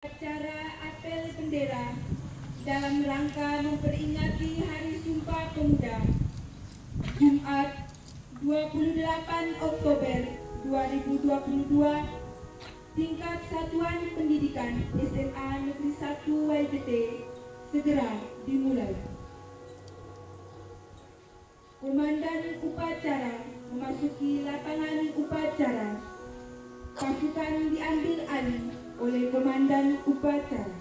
Acara apel bendera dalam rangka memperingati Hari Sumpah Pemuda Jumat 28 Oktober 2022 tingkat Satuan Pendidikan SMA Negeri 1 YGT segera dimulai. Komandan upacara memasuki lapangan upacara. Pasukan diambil alih oleh Komandan upacara.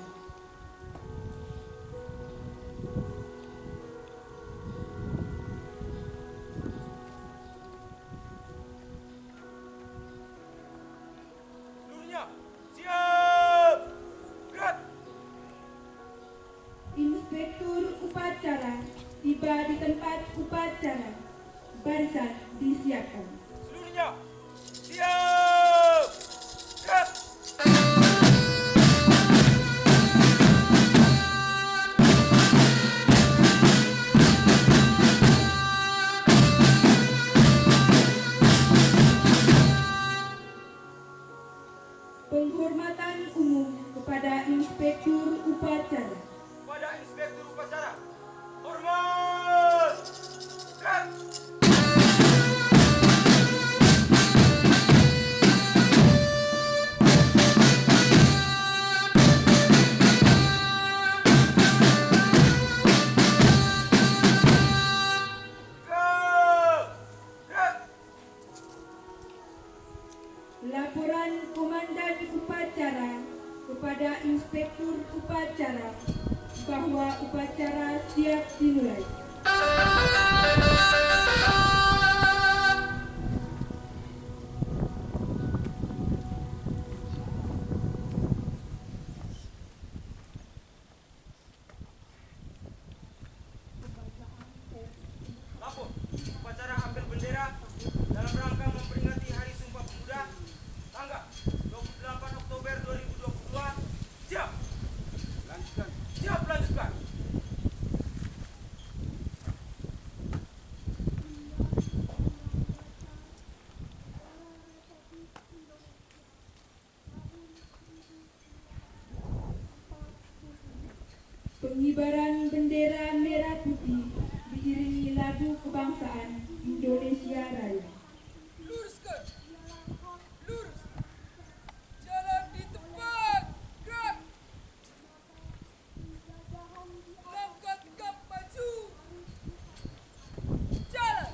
Seluruhnya siap. Gerak. Inspektur upacara tiba di tempat upacara. Barisan disiapkan. Seluruhnya siap. Gerak. Penghormatan umum kepada Inspektur upacara. Pada inspektur upacara. Hormat. Gerak. Gerak. Gerak. Laporan Komandan upacara kepada Inspektur upacara bahwa upacara siap dimulai. Lapor. Upacara apel bendera dalam rangka memperingati Hari Sumpah Pemuda tanggal 28 Oktober 2022. Siap. Lanjutkan. Siap, lanjutkan. Pengibaran bendera merah putih diiringi lagu kebangsaan Indonesia Raya. Luruskan, lurus, jalan di tempat, gerak, langkah tegap maju, jalan.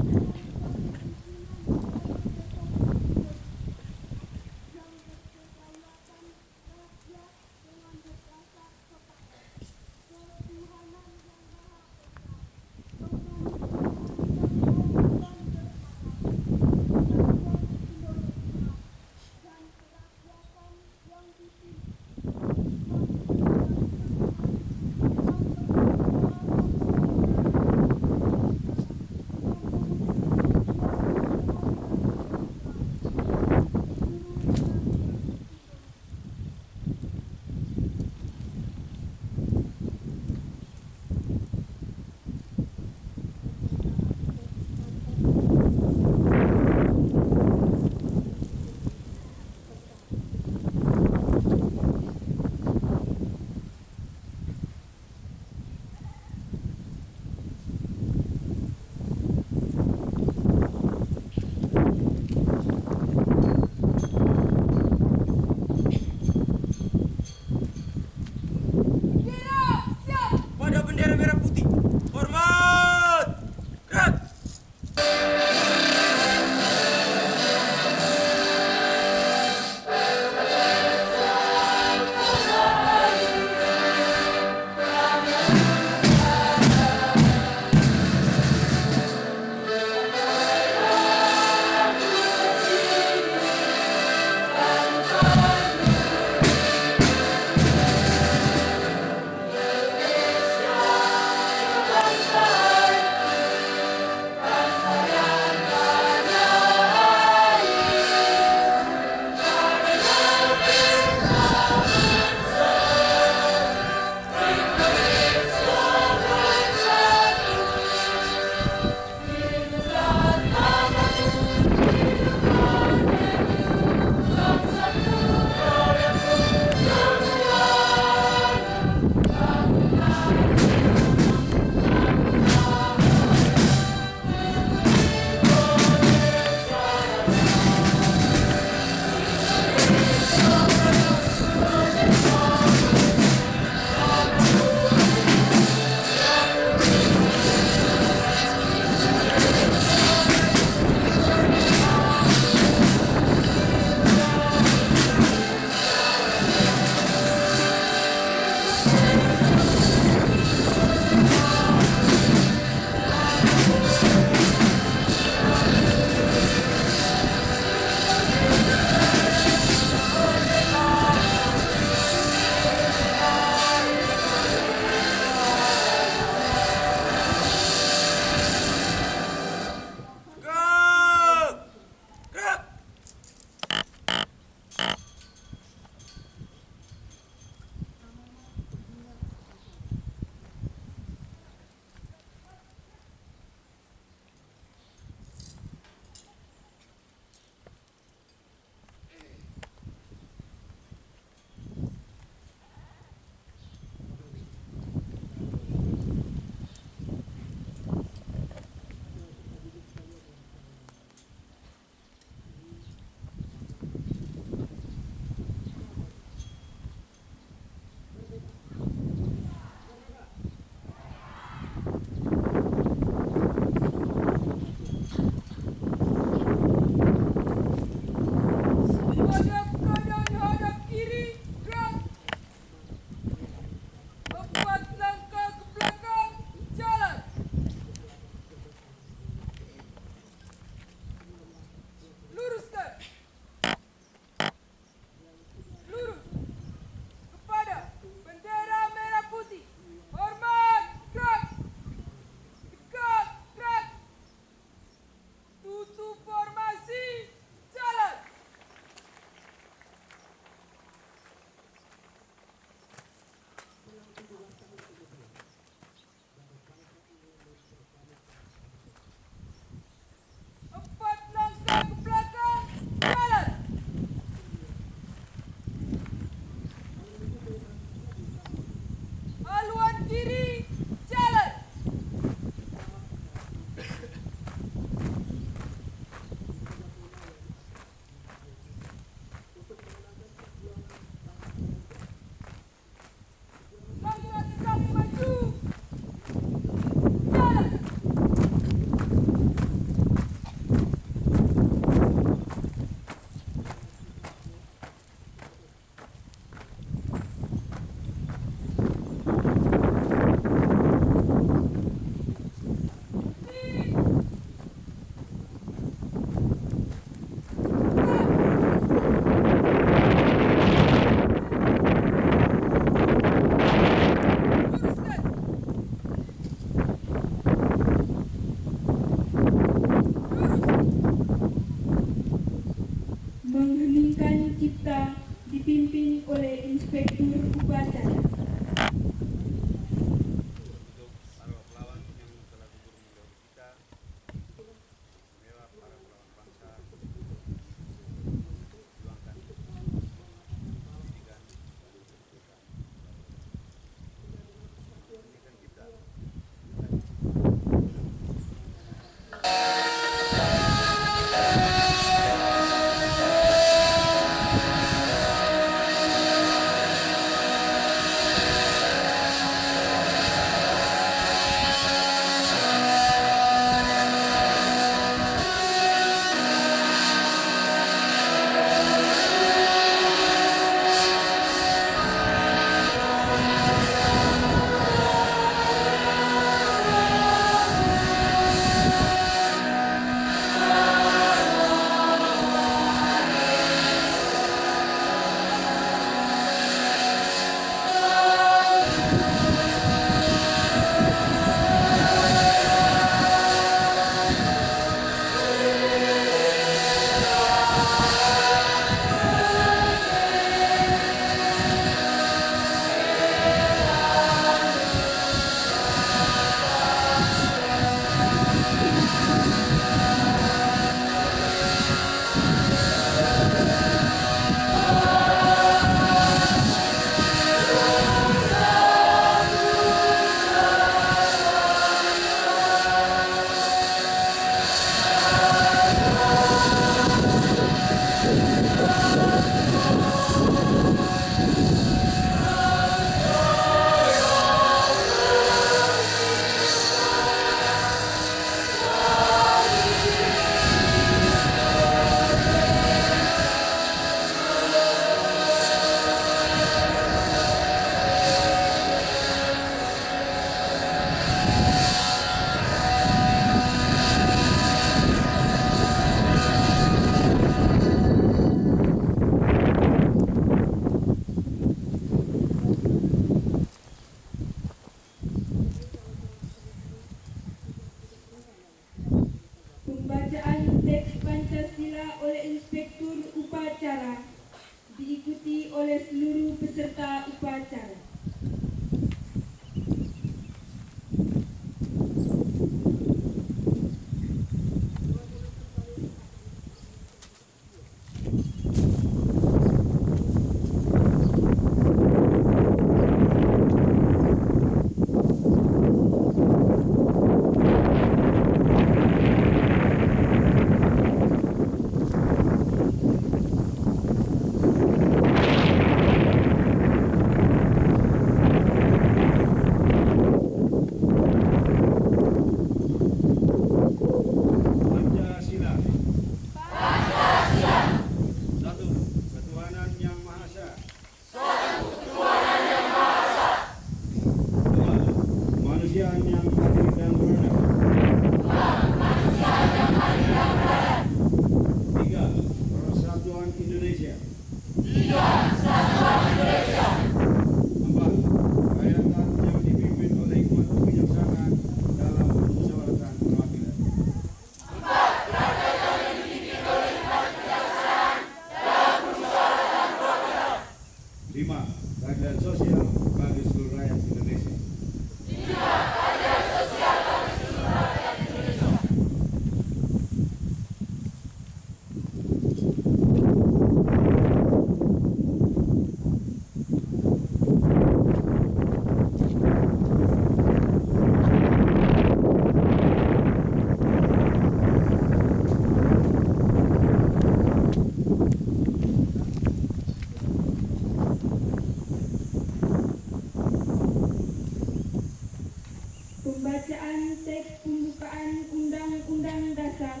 Pembacaan teks pembukaan Undang-Undang Dasar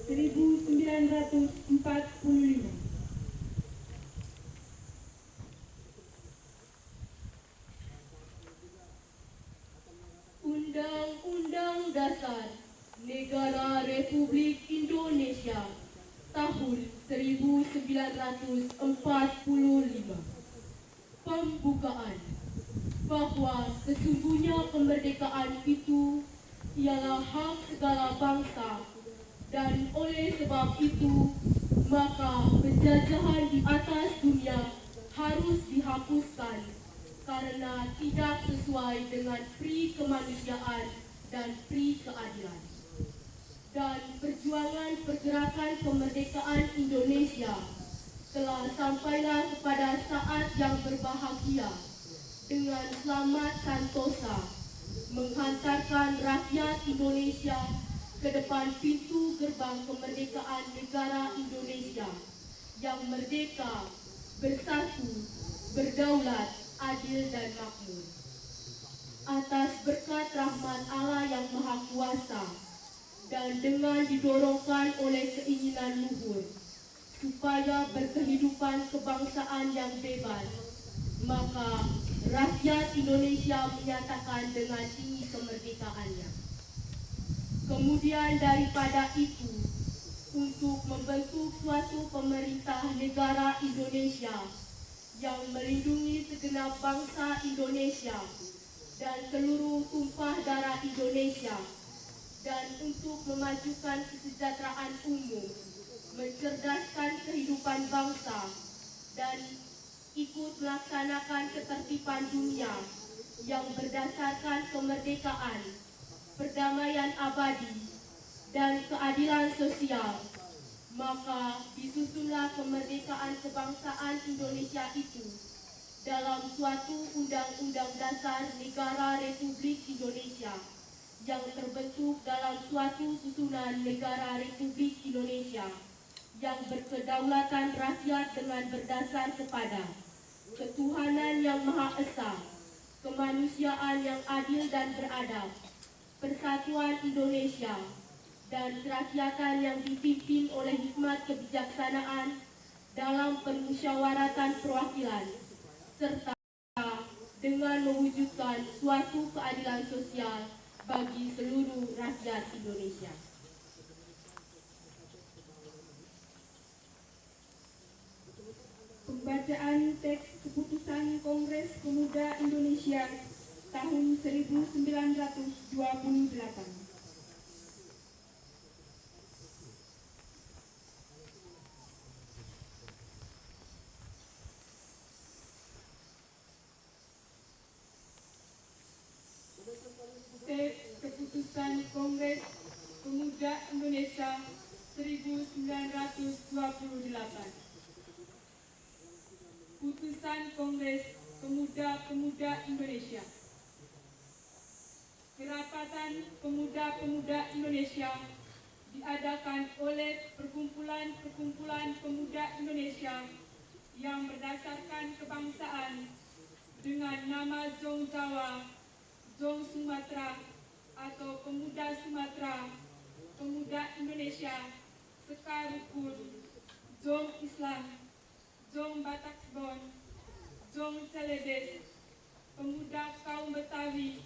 1945. Undang-Undang Dasar Negara Republik Indonesia tahun 1945. Pembukaan. Bahwa sesungguhnya kemerdekaan itu ialah hak segala bangsa, dan oleh sebab itu maka penjajahan di atas dunia harus dihapuskan karena tidak sesuai dengan pri kemanusiaan dan pri keadilan. Dan perjuangan pergerakan kemerdekaan Indonesia telah sampailah kepada saat yang berbahagia dengan selamat santosa menghantarkan rakyat Indonesia ke depan pintu gerbang kemerdekaan negara Indonesia yang merdeka, bersatu, berdaulat, adil dan makmur. Atas berkat rahmat Allah yang Maha Kuasa dan dengan didorongkan oleh keinginan luhur supaya berkehidupan kebangsaan yang bebas, maka rakyat Indonesia menyatakan dengan tinggi kemerdekaannya. Kemudian daripada itu, untuk membentuk suatu pemerintah negara Indonesia yang melindungi segenap bangsa Indonesia dan seluruh tumpah darah Indonesia, dan untuk memajukan kesejahteraan umum, mencerdaskan kehidupan bangsa, dan ikut melaksanakan ketertiban dunia yang berdasarkan kemerdekaan, perdamaian abadi, dan keadilan sosial, maka disusunlah kemerdekaan kebangsaan Indonesia itu dalam suatu Undang-Undang Dasar Negara Republik Indonesia yang terbentuk dalam suatu susunan negara Republik Indonesia yang berkedaulatan rakyat dengan berdasar kepada ketuhanan yang Maha Esa, kemanusiaan yang adil dan beradab, persatuan Indonesia, dan kerakyatan yang dipimpin oleh hikmat kebijaksanaan dalam permusyawaratan perwakilan, serta dengan mewujudkan suatu keadilan sosial bagi seluruh rakyat Indonesia. Pembacaan teks keputusan Kongres Pemuda Indonesia tahun 1928. Teks keputusan Kongres Pemuda Indonesia 1928. Putusan Kongres Pemuda-Pemuda Indonesia. Kerapatan Pemuda-Pemuda Indonesia diadakan oleh perkumpulan-perkumpulan pemuda Indonesia yang berdasarkan kebangsaan dengan nama Jong Jawa, Jong Sumatera atau Pemuda Sumatera, Pemuda Indonesia, Sekar Rukun, Jong Islam, Jong Bataksbon, Jong Celedes, Pemuda Kaum Betawi,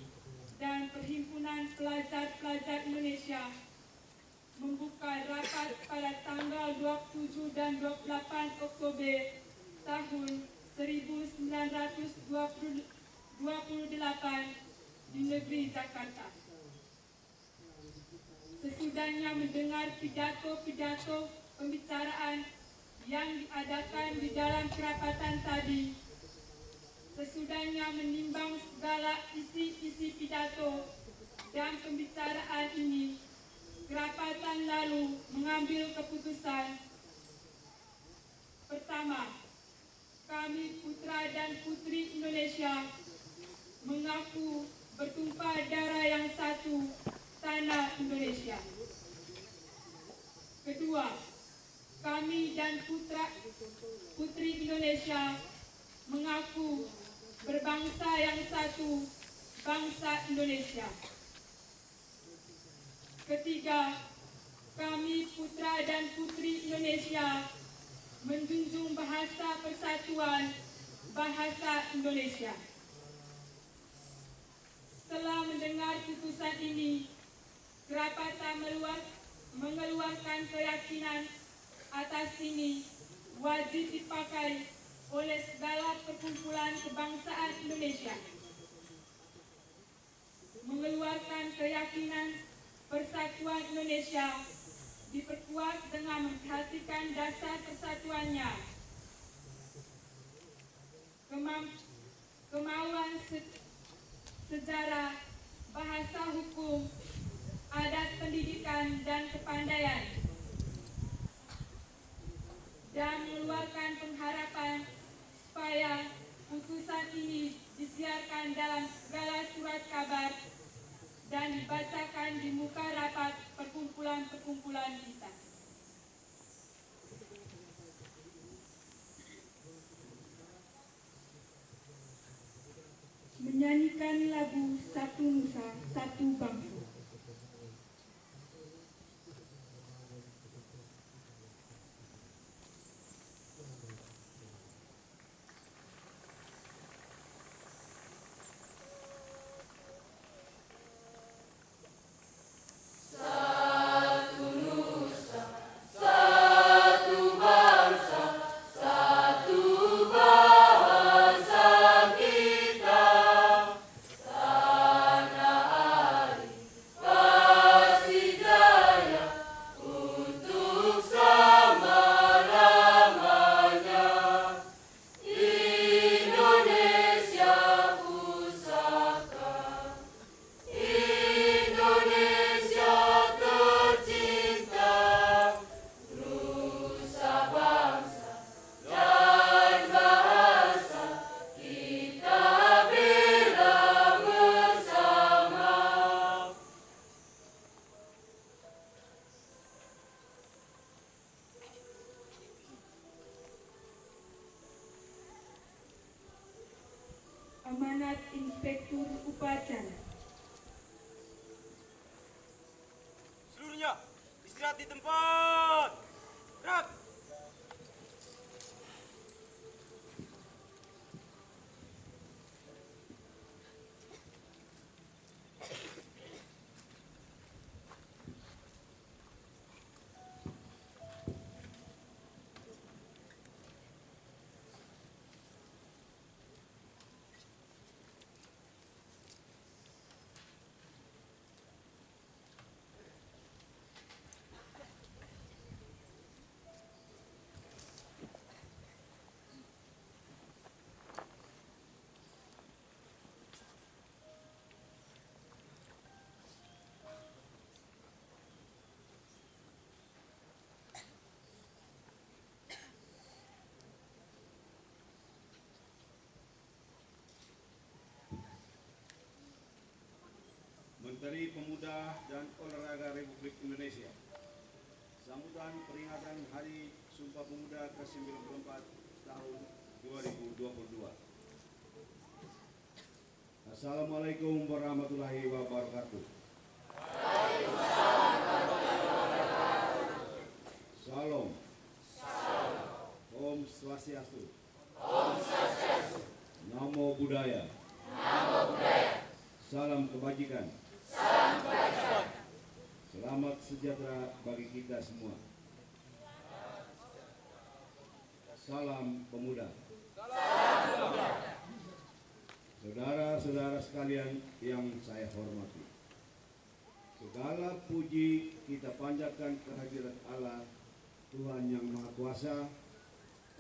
dan Perhimpunan Pelajar-Pelajar Indonesia membuka rapat pada tanggal 27 dan 28 Oktober tahun 1928 di negeri Jakarta. Sesudahnya mendengar pidato-pidato pembicaraan yang diadakan di dalam kerapatan tadi, sesudahnya menimbang segala isi-isi pidato dan pembicaraan ini, kerapatan lalu mengambil keputusan. Pertama, kami putra dan putri Indonesia mengaku bertumpah darah yang satu, tanah Indonesia. Kedua, kami dan putri Indonesia mengaku berbangsa yang satu, bangsa Indonesia. Ketiga, kami putra dan putri Indonesia menjunjung bahasa persatuan bahasa Indonesia. Setelah mendengar putusan ini, Grapata mengeluarkan keyakinan atas ini wajib dipakai oleh segala perkumpulan kebangsaan Indonesia. Mengeluarkan keyakinan persatuan Indonesia diperkuat dengan memperhatikan dasar persatuannya, kemauan sejarah, bahasa hukum, adat pendidikan dan kepandaian, dan mengeluarkan pengharapan supaya putusan ini disiarkan dalam segala surat kabar dan dibacakan di muka rapat perkumpulan-perkumpulan kita. Menyanyikan lagu Satu Nusa, Satu Bangsa. Amanat Inspektur Upacara. Seluruhnya istirahat di tempat. Gerak. Menteri Pemuda dan Olahraga Republik Indonesia, sambutan peringatan Hari Sumpah Pemuda ke-94 tahun 2022. Assalamualaikum warahmatullahi wabarakatuh. Salam. Om Swastiastu. Namo Buddhaya. Salam kebajikan. Selamat sejahtera bagi kita semua. Salam pemuda. Saudara-saudara sekalian yang saya hormati, segala puji kita panjatkan kehadirat Allah, Tuhan yang Maha Kuasa.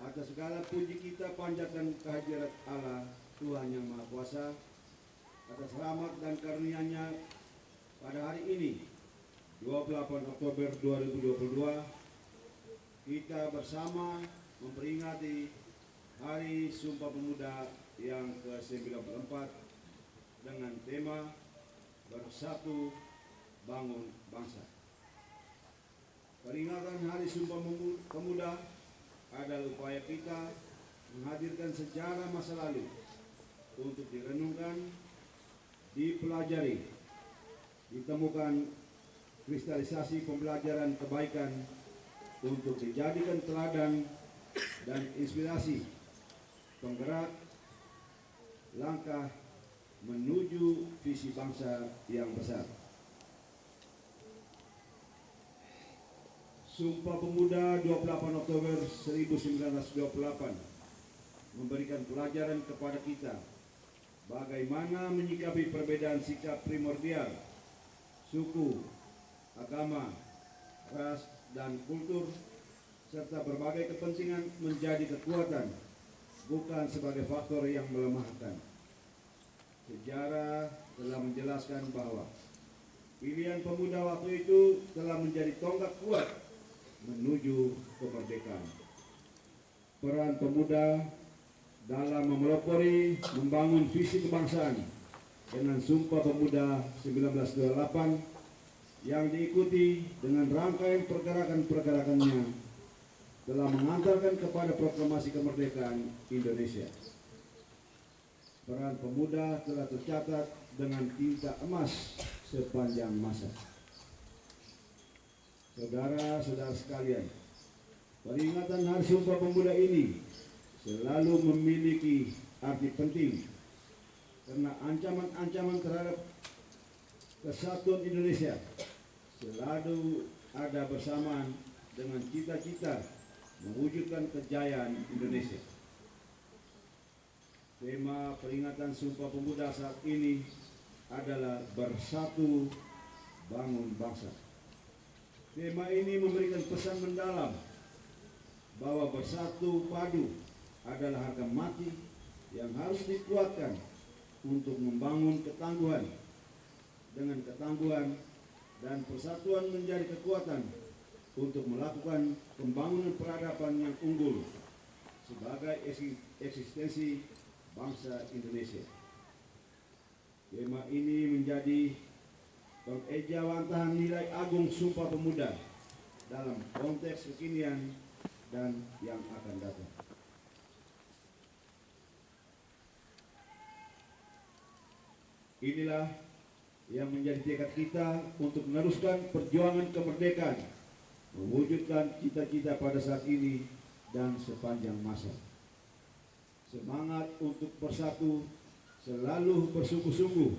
Atas segala puji kita panjatkan kehadirat Allah, Tuhan yang Maha Kuasa, atas rahmat dan karunia-Nya pada hari ini 28 Oktober 2022 kita bersama memperingati Hari Sumpah Pemuda yang ke-94 dengan tema Bersatu Bangun Bangsa. Peringatan Hari Sumpah Pemuda adalah upaya kita menghadirkan sejarah masa lalu untuk direnungkan, dipelajari, ditemukan kristalisasi pembelajaran kebaikan untuk dijadikan teladan dan inspirasi penggerak langkah menuju visi bangsa yang besar. Sumpah Pemuda 28 Oktober 1928 memberikan pelajaran kepada kita bagaimana menyikapi perbedaan sikap primordial, suku, agama, ras, dan kultur, serta berbagai kepentingan menjadi kekuatan, bukan sebagai faktor yang melemahkan. Sejarah telah menjelaskan bahwa pilihan pemuda waktu itu telah menjadi tonggak kuat menuju kemerdekaan. Peran pemuda dalam memelopori membangun visi kebangsaan dengan Sumpah Pemuda 1928 yang diikuti dengan rangkaian pergerakan-pergerakannya telah mengantarkan kepada proklamasi kemerdekaan Indonesia. Peran pemuda telah tercatat dengan tinta emas sepanjang masa. Saudara-saudara sekalian, peringatan Hari Sumpah Pemuda ini selalu memiliki arti penting karena ancaman-ancaman terhadap kesatuan Indonesia selalu ada bersamaan dengan cita-cita mewujudkan kejayaan Indonesia. Tema peringatan Sumpah Pemuda saat ini adalah Bersatu Bangun Bangsa. Tema ini memberikan pesan mendalam bahwa bersatu padu adalah harga mati yang harus dikuatkan untuk membangun ketangguhan. Dengan ketangguhan dan persatuan menjadi kekuatan untuk melakukan pembangunan peradaban yang unggul sebagai eksistensi bangsa Indonesia. Tema ini menjadi pengejawantahan nilai agung Sumpah Pemuda dalam konteks kekinian dan yang akan datang. Inilah yang menjadi tekad kita untuk meneruskan perjuangan kemerdekaan, mewujudkan cita-cita pada saat ini dan sepanjang masa. Semangat untuk bersatu selalu bersungguh-sungguh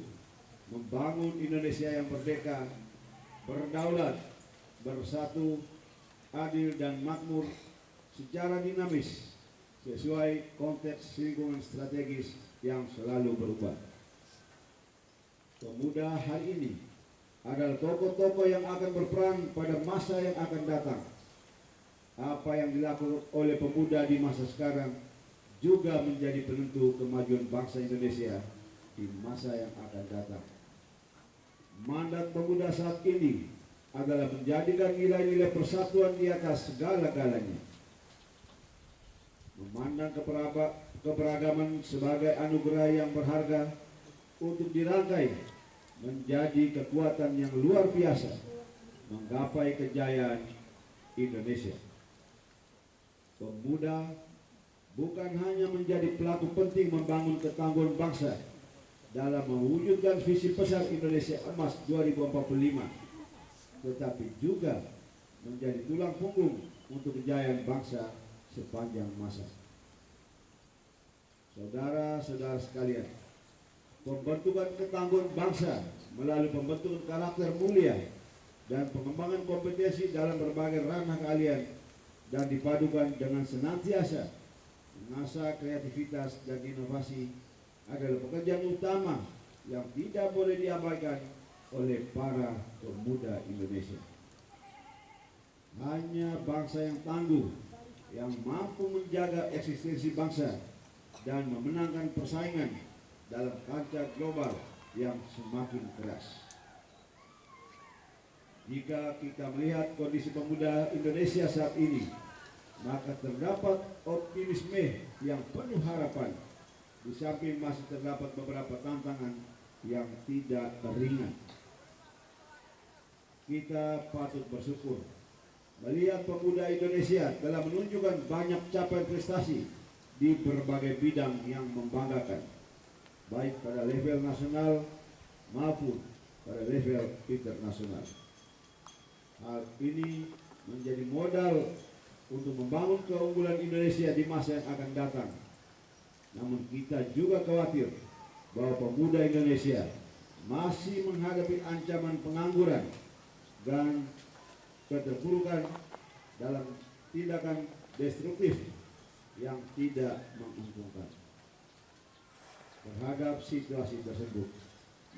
membangun Indonesia yang merdeka, berdaulat, bersatu, adil dan makmur secara dinamis sesuai konteks lingkungan strategis yang selalu berubah. Pemuda hari ini adalah tokoh-tokoh yang akan berperan pada masa yang akan datang. Apa yang dilakukan oleh pemuda di masa sekarang juga menjadi penentu kemajuan bangsa Indonesia di masa yang akan datang. Mandat pemuda saat ini adalah menjadikan nilai-nilai persatuan di atas segala-galanya. Memandang keberagaman sebagai anugerah yang berharga untuk dirangkai menjadi kekuatan yang luar biasa menggapai kejayaan Indonesia. Pemuda bukan hanya menjadi pelaku penting membangun ketangguhan bangsa dalam mewujudkan visi besar Indonesia Emas 2045, tetapi juga menjadi tulang punggung untuk kejayaan bangsa sepanjang masa. Saudara-saudara sekalian, pembentukan ketangguhan bangsa melalui pembentukan karakter mulia dan pengembangan kompetensi dalam berbagai ranah keahlian dan dipadukan dengan senantiasa mengasah kreativitas dan inovasi adalah pekerjaan utama yang tidak boleh diabaikan oleh para pemuda Indonesia. Hanya bangsa yang tangguh yang mampu menjaga eksistensi bangsa dan memenangkan persaingan dalam kancah global yang semakin keras. Jika kita melihat kondisi pemuda Indonesia saat ini, maka terdapat optimisme yang penuh harapan. Di samping masih terdapat beberapa tantangan yang tidak ringan. Kita patut bersyukur melihat pemuda Indonesia telah menunjukkan banyak capaian prestasi di berbagai bidang yang membanggakan, baik pada level nasional maupun pada level internasional. Hal ini menjadi modal untuk membangun keunggulan Indonesia di masa yang akan datang. Namun kita juga khawatir bahwa pemuda Indonesia masih menghadapi ancaman pengangguran dan keterpurukan dalam tindakan destruktif yang tidak menguntungkan. Terhadap situasi tersebut,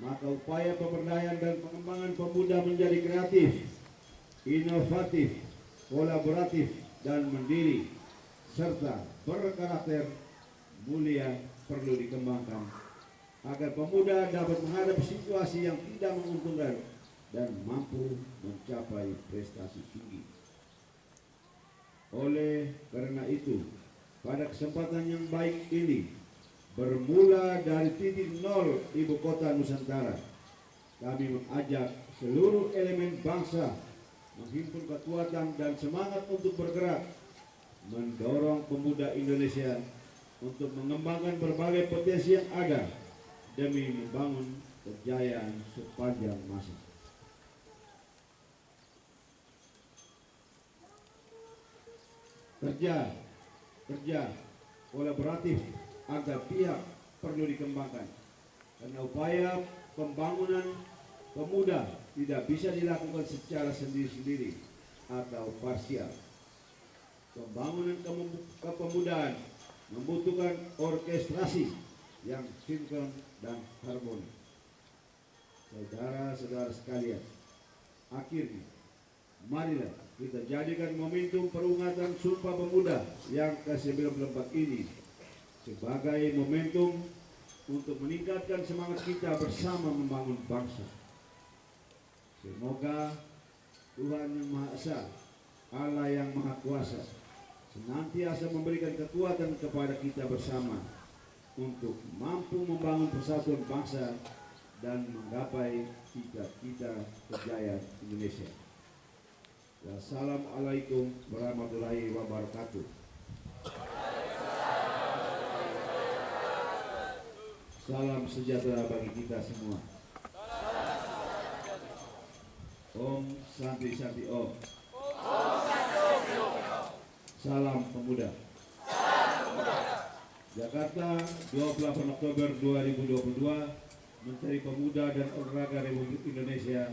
maka upaya pemberdayaan dan pengembangan pemuda menjadi kreatif, inovatif, kolaboratif, dan mandiri, serta berkarakter mulia perlu dikembangkan agar pemuda dapat menghadapi situasi yang tidak menguntungkan dan mampu mencapai prestasi tinggi. Oleh karena itu, pada kesempatan yang baik ini, bermula dari titik nol ibu kota Nusantara, kami mengajak seluruh elemen bangsa menghimpun kekuatan dan semangat untuk bergerak, mendorong pemuda Indonesia untuk mengembangkan berbagai potensi yang ada demi membangun kejayaan sepanjang masa. Kerja kolaboratif antar pihak perlu dikembangkan karena upaya pembangunan pemuda tidak bisa dilakukan secara sendiri-sendiri atau parsial. Pembangunan kepemudaan membutuhkan orkestrasi yang sinkron dan harmoni. Saudara-saudara sekalian, akhirnya marilah kita jadikan momentum peringatan Sumpah Pemuda yang ke-94 ini sebagai momentum untuk meningkatkan semangat kita bersama membangun bangsa. Semoga Tuhan Yang Maha Esa, Allah yang Maha Kuasa, senantiasa memberikan kekuatan kepada kita bersama untuk mampu membangun persatuan bangsa dan menggapai cita-cita kejayaan Indonesia. Wassalamualaikum warahmatullahi wabarakatuh. Salam sejahtera bagi kita semua. Om Santi Santi Om. Salam Pemuda. Jakarta, 28 Oktober 2022, Menteri Pemuda dan Olahraga Republik Indonesia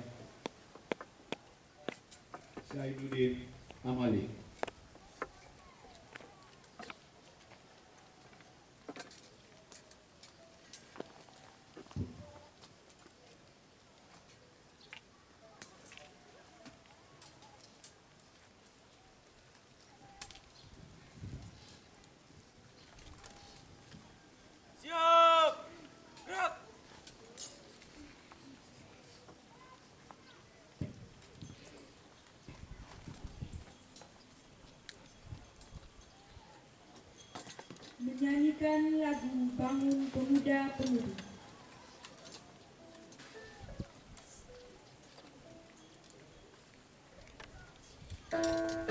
Zainuddin Amali. Siap! Gerak! Menyanyikan lagu Bangun Pemuda-Pemudi. Indonesia,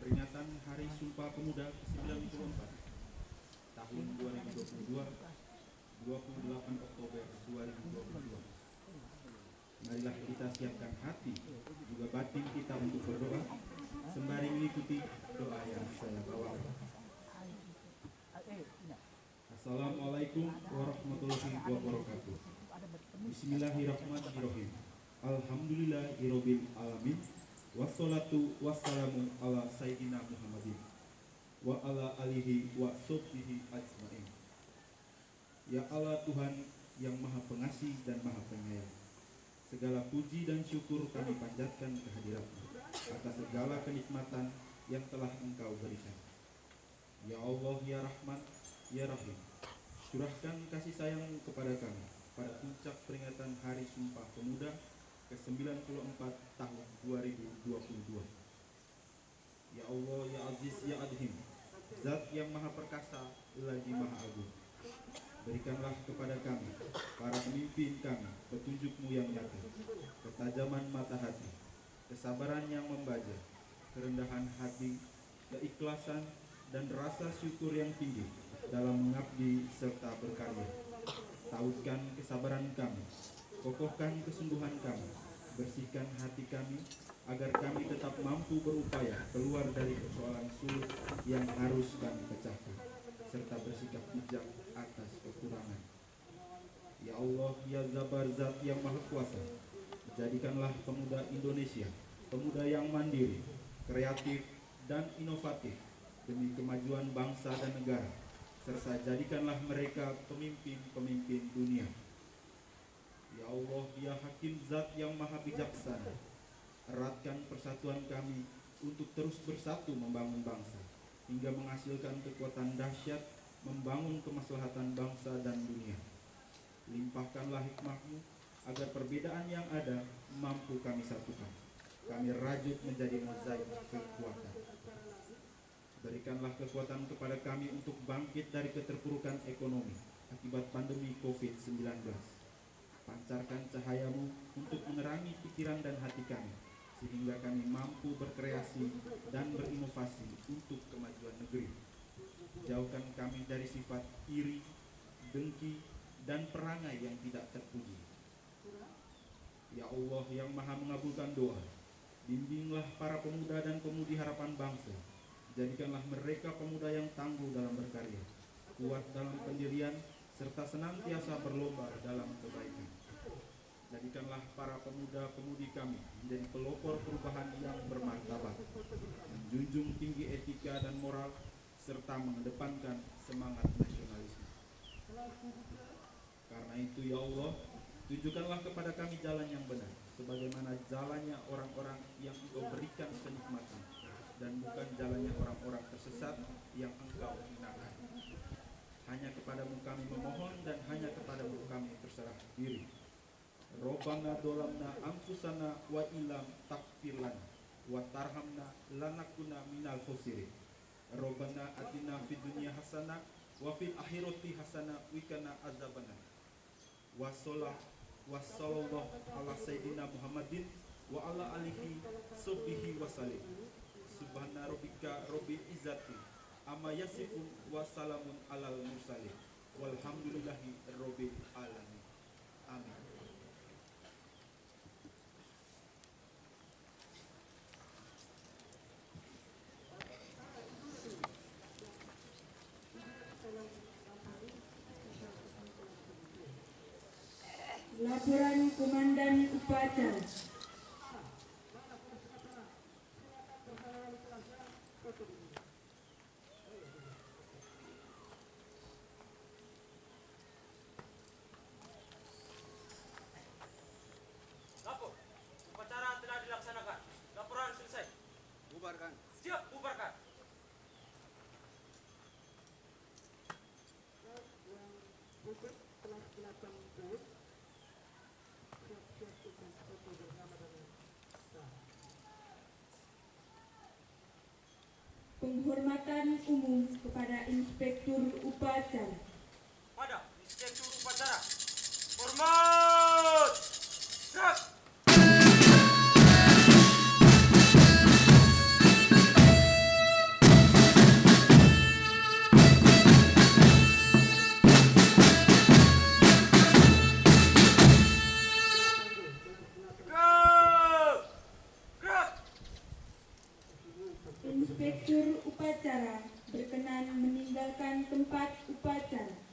peringatan Hari Sumpah Pemuda ke-94 tahun 2022, 28 Oktober 2022. Marilah kita siapkan hati juga batin kita untuk berdoa sembari mengikuti doa yang saya bawakan. Assalamualaikum warahmatullahi wabarakatuh. Bismillahirrahmanirrahim. Alhamdulillahirabbil alamin. Wassalatu wassalamu ala sayyidina Muhammadin wa ala alihi wa sahbihi ajmain. Ya Allah Tuhan yang Maha Pengasih dan Maha Penyayang, segala puji dan syukur kami panjatkan kehadirat-Mu atas segala kenikmatan yang telah Engkau berikan. Ya Allah, ya Rahman, ya Rahim, curahkan kasih sayang-Mu kepada kami pada puncak peringatan Hari Sumpah Pemuda ke-94 tahun 2022. Ya Allah, ya Aziz, ya Adhim, Zat yang Maha Perkasa lagi Maha Agung, berikanlah kepada kami, para pemimpin kami, petunjuk-Mu yang nyata, ketajaman mata hati, kesabaran yang membaja, kerendahan hati, keikhlasan, dan rasa syukur yang tinggi dalam mengabdi serta berkarya. Tautkan kesabaran kami, kokohkan kesungguhan kami, bersihkan hati kami, agar kami tetap mampu berupaya keluar dari persoalan sulit yang harus kami pecahkan, serta bersikap bijak atas kekurangan. Ya Allah, ya Zabar, Zat yang Maha Kuasa, jadikanlah pemuda Indonesia pemuda yang mandiri, kreatif, dan inovatif demi kemajuan bangsa dan negara, serta jadikanlah mereka pemimpin-pemimpin dunia. Ya Allah, ya Hakim, Zat yang Maha Bijaksana, eratkan persatuan kami untuk terus bersatu membangun bangsa, hingga menghasilkan kekuatan dahsyat membangun kemaslahatan bangsa dan dunia. Limpahkanlah hikmah-Mu agar perbedaan yang ada mampu kami satukan, kami rajut menjadi mozaik kekuatan. Berikanlah kekuatan kepada kami untuk bangkit dari keterpurukan ekonomi akibat pandemi COVID-19. Pancarkan cahaya-Mu untuk menerangi pikiran dan hati kami, sehingga kami mampu berkreasi dan berinovasi untuk kemajuan negeri. Jauhkan kami dari sifat iri, dengki, dan perangai yang tidak terpuji. Ya Allah yang Maha mengabulkan doa, bimbinglah para pemuda dan pemudi harapan bangsa. Jadikanlah mereka pemuda yang tangguh dalam berkarya, kuat dalam pendirian, serta senantiasa berlomba dalam kebaikan. Jadikanlah para pemuda-pemudi kami menjadi pelopor perubahan yang bermartabat, menjunjung tinggi etika dan moral, serta mengedepankan semangat nasionalisme. Karena itu ya Allah, tunjukkanlah kepada kami jalan yang benar, sebagaimana jalannya orang-orang yang Engkau berikan kenikmatan, dan bukan jalannya orang-orang tersesat yang Engkau hinakan. Hanya kepadamu kami memohon, dan hanya kepadamu kami berserah diri. Robbana dolamna anfusana wa ilam takfir lana wa tarhamna lanakuna minal khosirin. Robbana atina fid dunya hasanah wa fil akhirati hasanah wa qina azabannar. Wassallallahu ala sayyidina Muhammadin wa ala alihi sahbihi wasallim. Subhana rabbika rabbil izzati amma yasifun wa salamun alal mursalin walhamdulillahi rabbil alamin. Amin. Laporan Komandan Upacara. Lapor, upacara telah dilaksanakan. Laporan selesai. Bubarkan. Siap, bubarkan. Penghormatan umum kepada Inspektur Upacara. Pada Inspektur Upacara. Hormat. Gerak. Inspektur Upacara berkenan meninggalkan tempat upacara.